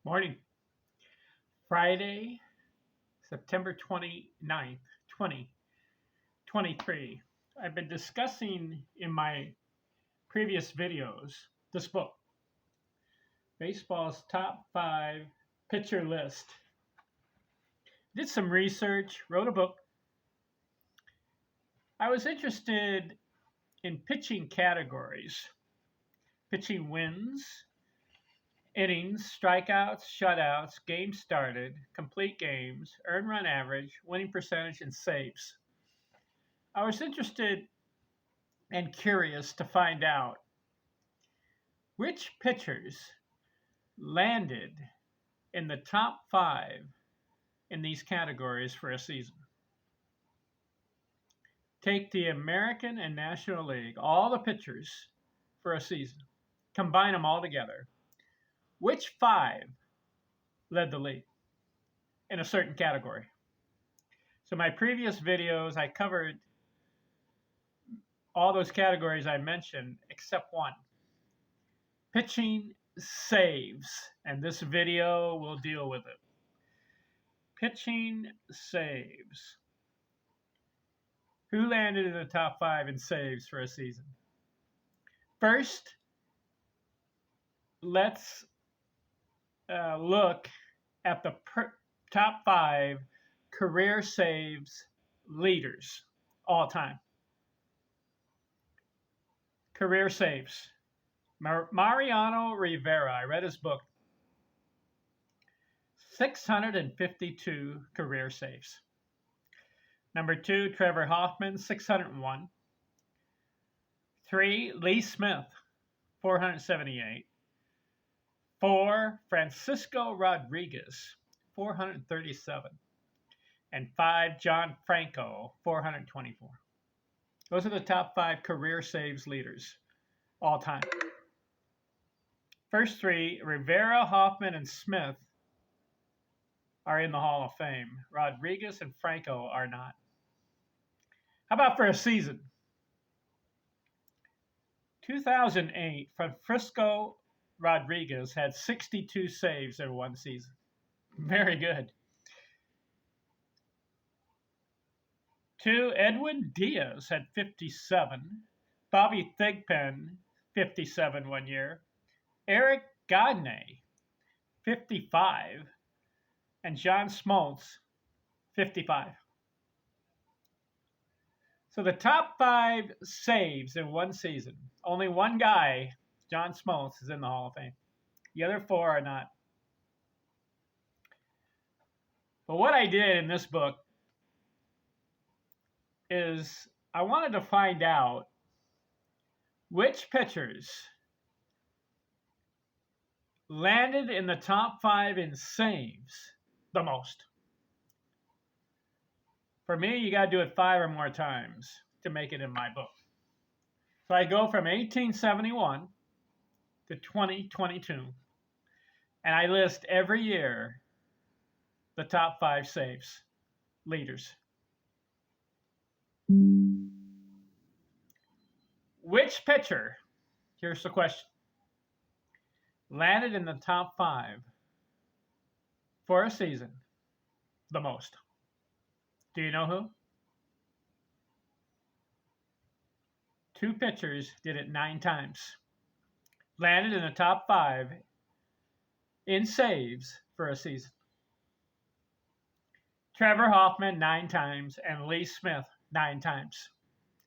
Morning. Friday, September 29th, 2023. I've been discussing in my previous videos this book, Baseball's Top 5 Pitcher List. Did some research, wrote a book. I was interested in pitching categories, pitching wins, innings, strikeouts, shutouts, games started, complete games, earned run average, winning percentage, and saves. I was interested and curious to find out which pitchers landed in the top 5 in these categories for a season. Take the American and National League, all the pitchers for a season, combine them all together. Which 5 led the league in a certain category? So my previous videos, I covered all those categories I mentioned except one. Pitching saves, and this video will deal with it. Pitching saves. Who landed in the top 5 in saves for a season? First, let's look at the top 5 career saves leaders all time. Career saves. Mariano Rivera, I read his book, 652 career saves. Number 2, Trevor Hoffman, 601. 3, Lee Smith, 478. 4, Francisco Rodriguez, 437. And 5, John Franco, 424. Those are the top 5 career saves leaders all time. First 3, Rivera, Hoffman, and Smith, are in the Hall of Fame. Rodriguez and Franco are not. How about for a season? 2008, Francisco Rodriguez had 62 saves in one season. Very good. 2, Edwin Diaz had 57. Bobby Thigpen, 57 one year. Eric Gagne, 55. And John Smoltz, 55. So the top 5 saves in one season, only one guy, John Smoltz, is in the Hall of Fame. The other 4 are not. But what I did in this book is I wanted to find out which pitchers landed in the top 5 in saves the most. For me, you got to do it 5 or more times to make it in my book. So I go from 1871 to 2022, and I list every year the top 5 saves leaders. Which pitcher, here's the question, landed in the top 5 for a season the most? Do you know who? 2 pitchers did it 9 times. Landed in the top 5 in saves for a season. Trevor Hoffman 9 times and Lee Smith 9 times.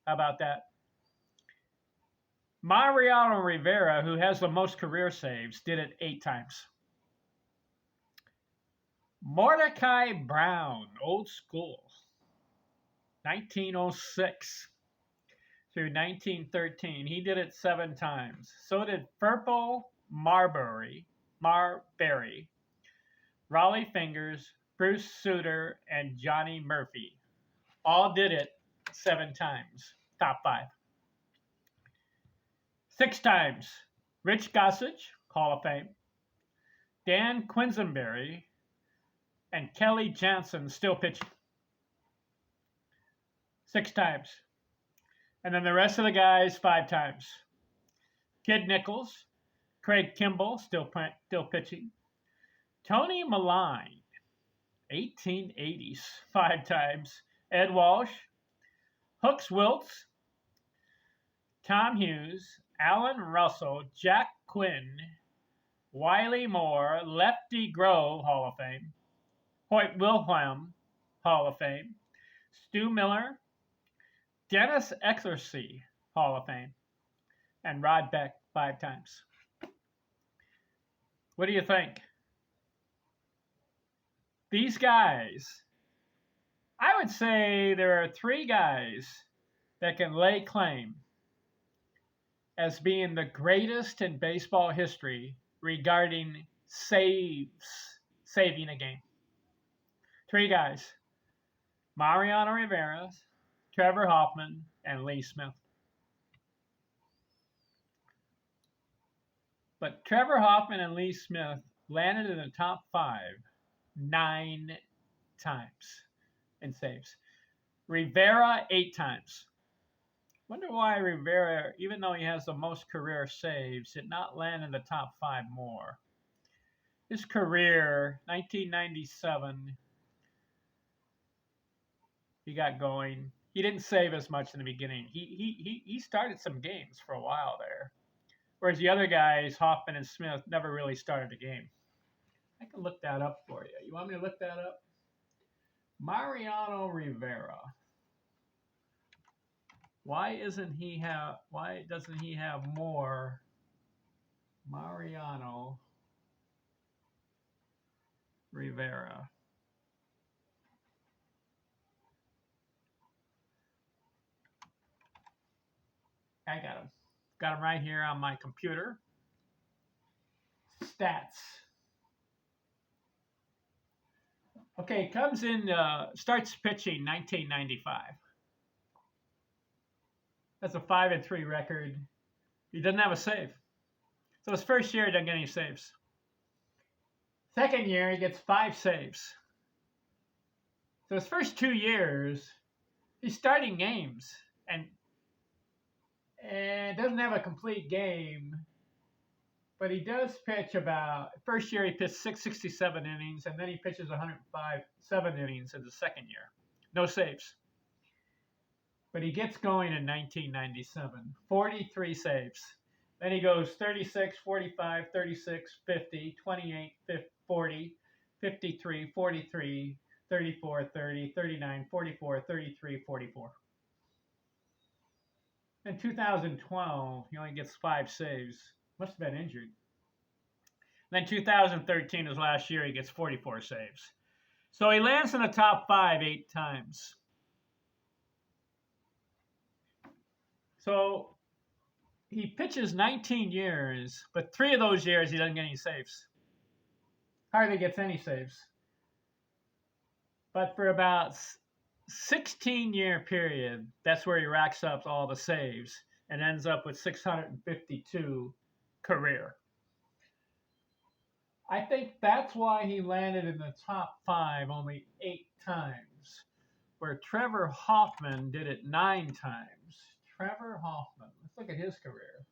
How about that? Mariano Rivera, who has the most career saves, did it 8 times. Mordecai Brown, old school, 1906 through 1913. He did it 7 times. So did Firpo Marbury, Raleigh Fingers, Bruce Sutter, and Johnny Murphy. All did it 7 times. Top 5. 6 times. Rich Gossage, Hall of Fame. Dan Quisenberry and Kelly Jansen still pitching. 6 times. And then the rest of the guys 5 times. Kid Nichols, Craig Kimbrell still pitching. Tony Maline, 1880s, 5 times. Ed Walsh, Hooks Wiltz, Tom Hughes, Alan Russell, Jack Quinn, Wiley Moore, Lefty Grove, Hall of Fame, Hoyt Wilhelm, Hall of Fame, Stu Miller, Dennis Eckersley, Hall of Fame, and Rod Beck, 5 times. What do you think? These guys, I would say there are 3 guys that can lay claim as being the greatest in baseball history regarding saving a game. 3 guys: Mariano Rivera, Trevor Hoffman, and Lee Smith. But Trevor Hoffman and Lee Smith landed in the top 5 9 times in saves. Rivera 8 times. Wonder why Rivera, even though he has the most career saves, did not land in the top 5 more. His career, 1997, he got going. He didn't save as much in the beginning. He started some games for a while there. Whereas the other guys, Hoffman and Smith, never really started a game. I can look that up for you. You want me to look that up? Mariano Rivera. Why doesn't he have more? Mariano Rivera. I got him. Got him right here on my computer. Stats. Okay, comes in, starts pitching 1995. That's a 5-3 record. He doesn't have a save. So his first year, he doesn't get any saves. Second year, he gets 5 saves. So his first 2 years, he's starting games and doesn't have a complete game, but he does pitch about, first year he pitched 667 innings, and then he pitches 7 innings in the second year. No saves. But he gets going in 1997, 43 saves. Then he goes 36, 45, 36, 50, 28, 40, 53, 43, 34, 30, 39, 44, 33, 44. In 2012, he only gets 5 saves. Must have been injured. Then 2013, his last year, he gets 44 saves. So he lands in the top 5 8 times. So he pitches 19 years, but 3 of those years he doesn't get any saves. Hardly gets any saves. But for about 16-year period, that's where he racks up all the saves and ends up with 652 career. I think that's why he landed in the top 5 only 8 times, where Trevor Hoffman did it 9 times. Trevor Hoffman, let's look at his career.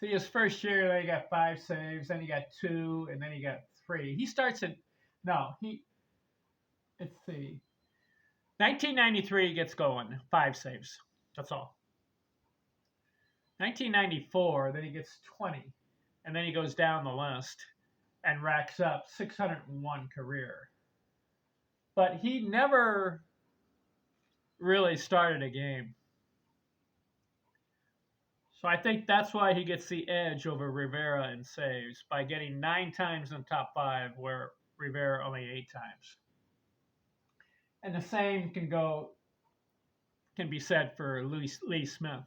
See, his first year, they got 5 saves, then he got 2, and then he got 3. He starts at, let's see. 1993, he gets going, 5 saves. That's all. 1994, then he gets 20. And then he goes down the list and racks up 601 career. But he never really started a game. So I think that's why he gets the edge over Rivera in saves, by getting 9 times in the top 5, where Rivera only 8 times. And the same can be said for Lee Smith.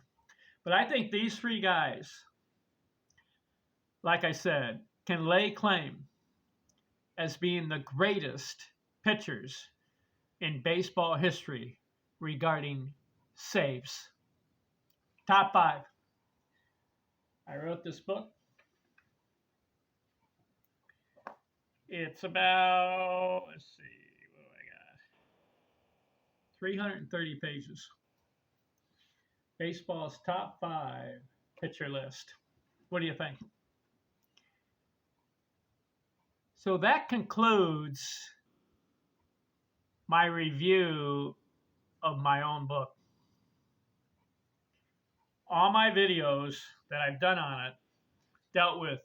But I think these 3 guys, like I said, can lay claim as being the greatest pitchers in baseball history regarding saves. Top 5. I wrote this book. It's about, let's see, what do I got? 330 pages. Baseball's top 5 pitcher list. What do you think? So that concludes my review of my own book. All my videos that I've done on it dealt with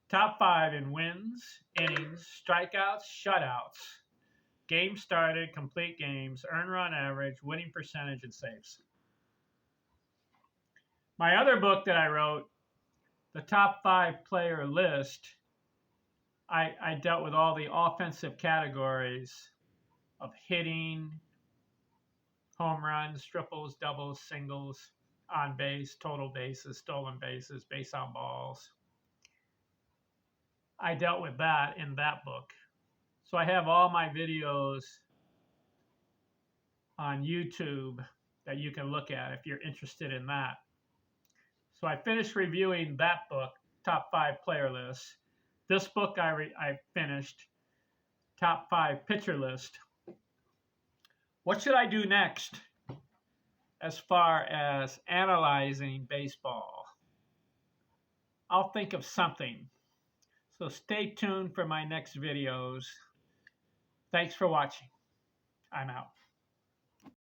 top 5 in wins, innings, strikeouts, shutouts, games started, complete games, earned run average, winning percentage, and saves. My other book that I wrote, the top 5 player list, I dealt with all the offensive categories of hitting, home runs, triples, doubles, singles, on base, total bases, stolen bases, base on balls. I dealt with that in that book. So I have all my videos on YouTube that you can look at if you're interested in that. So I finished reviewing that book, top 5 player lists. This book I finished, top 5 pitcher list. What should I do next as far as analyzing baseball? I'll think of something. So stay tuned for my next videos. Thanks for watching. I'm out.